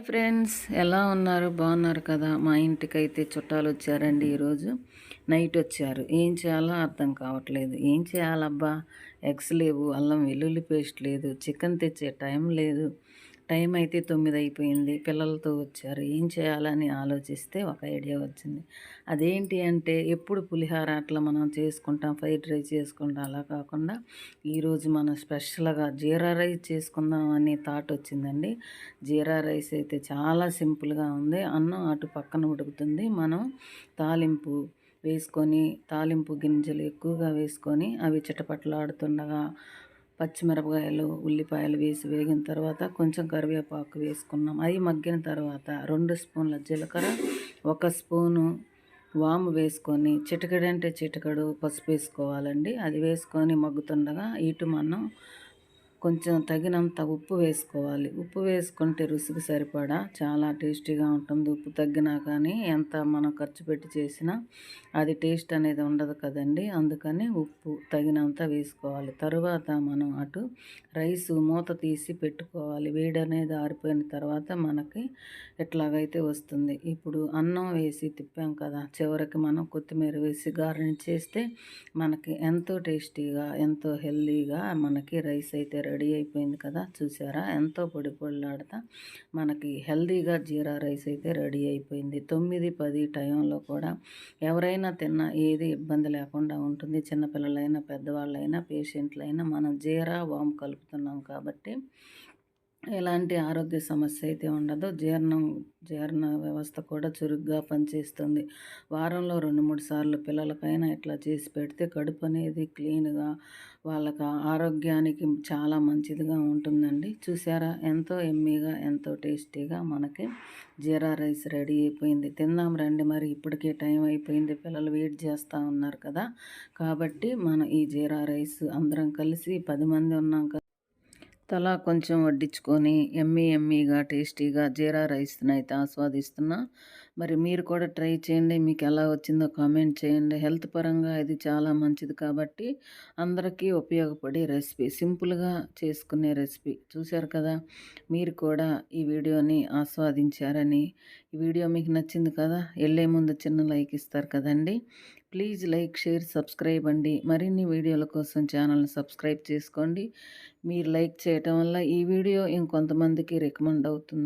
Friends, ఎలా ఉన్నారు? బాగున్నారు కదా? మా ఇంటికైతే చుట్టాలు వచ్చారండి. ఈరోజు నైట్ వచ్చారు. ఏం చేయాలో అర్థం కావట్లేదు. ఏం చేయాలబ్బా? ఎగ్స్ లేవు, అల్లం వెల్లుల్లి పేస్ట్ లేదు, చికెన్ తెచ్చే టైం లేదు. టైం అయితే 9 అయిపోయింది. పిల్లలతో వచ్చారు. ఏం చేయాలని ఆలోచిస్తే ఒక ఐడియా వచ్చింది. అదేంటి అంటే, ఎప్పుడు పులిహార అట్లా మనం చేసుకుంటాం, ఫ్రైడ్ రైస్ చేసుకుంటాం, అలా కాకుండా ఈరోజు మనం స్పెషల్గా జీరా రైస్ చేసుకుందాం అనే థాట్ వచ్చిందండి. జీరా రైస్ అయితే చాలా సింపుల్గా ఉంది. అన్నం అటు పక్కన ఉడుకుతుంది. మనం తాలింపు వేసుకొని, తాలింపు గింజలు ఎక్కువగా వేసుకొని అవి చిటపటలాడుతుండగా పచ్చిమిరపకాయలు, ఉల్లిపాయలు వేసి వేగిన తర్వాత కొంచెం కరివేపాకు వేసుకున్నాం. అవి మగ్గిన తర్వాత 2 స్పూన్ల జీలకర్ర, 1 స్పూను వాము వేసుకొని, చిటికెడంటే చిటికెడు పసుపు వేసుకోవాలండి. అది వేసుకొని మగ్గుతుండగా ఇటు మనం కొంచెం తగినంత ఉప్పు వేసుకోవాలి. ఉప్పు వేసుకుంటే రుచికి సరిపడా చాలా టేస్టీగా ఉంటుంది. ఉప్పు తగ్గినా కానీ ఎంత మనం ఖర్చు పెట్టి చేసినా అది టేస్ట్ అనేది ఉండదు కదండి. అందుకని ఉప్పు తగినంత వేసుకోవాలి. తరువాత మనం అటు రైస్ మూత తీసి పెట్టుకోవాలి. వేడి అనేది ఆరిపోయిన తర్వాత మనకి ఎట్లాగైతే వస్తుంది. ఇప్పుడు అన్నం వేసి తిప్పాం కదా, చివరికి మనం కొత్తిమీర వేసి గార్నిష్ చేస్తే మనకి ఎంతో టేస్టీగా, ఎంతో హెల్తీగా మనకి రైస్ అయితే రెడీ అయిపోయింది కదా. చూసారా, ఎంతో పొడి పొడిలాడుతా మనకి హెల్తీగా జీరా రైస్ అయితే రెడీ అయిపోయింది. 9-10 టైంలో కూడా ఎవరైనా తిన్నా ఏది ఇబ్బంది లేకుండా ఉంటుంది. చిన్నపిల్లలైనా, పెద్దవాళ్ళైనా, పేషెంట్లైనా మనం జీరా వాము కలుపుతున్నాం కాబట్టి ఎలాంటి ఆరోగ్య సమస్య అయితే ఉండదు. జీర్ణ వ్యవస్థ కూడా చురుగ్గా పనిచేస్తుంది. వారంలో 2-3 సార్లు పిల్లలకైనా ఇట్లా చేసి పెడితే కడుపు అనేది క్లీన్గా, వాళ్ళకి ఆరోగ్యానికి చాలా మంచిదిగా ఉంటుందండి. చూసారా, ఎంతో ఎమ్మీగా, ఎంతో టేస్టీగా మనకి జీరా రైస్ రెడీ అయిపోయింది. తిందాం రండి. మరి ఇప్పటికే టైం అయిపోయింది, పిల్లలు వెయిట్ చేస్తూ ఉన్నారు కదా. కాబట్టి మనం ఈ జీరా రైస్ అందరం కలిసి 10 మంది ఉన్నాం కదా, తలా కొంచెం వడ్డించుకొని ఎమ్మీగా టేస్టీగా జీరా రైస్ని అయితే ఆస్వాదిస్తున్నా. మరి మీరు కూడా ట్రై చేయండి. మీకు ఎలా వచ్చిందో కామెంట్ చేయండి. హెల్త్ పరంగా ఇది చాలా మంచిది కాబట్టి అందరికీ ఉపయోగపడే రెసిపీ, సింపుల్గా చేసుకునే రెసిపీ. చూశారు కదా, మీరు కూడా ఈ వీడియోని ఆస్వాదించారని. ఈ వీడియో మీకు నచ్చింది కదా, వెళ్ళే ముందు చిన్న లైక్ ఇస్తారు కదండి. ప్లీజ్ లైక్, షేర్, సబ్స్క్రైబ్ అండి. మరిన్ని వీడియోల కోసం ఛానల్ని సబ్స్క్రైబ్ చేసుకోండి. మీరు లైక్ చేయటం వల్ల ఈ వీడియో ఇంకొంతమందికి రికమెండ్ అవుతుంది.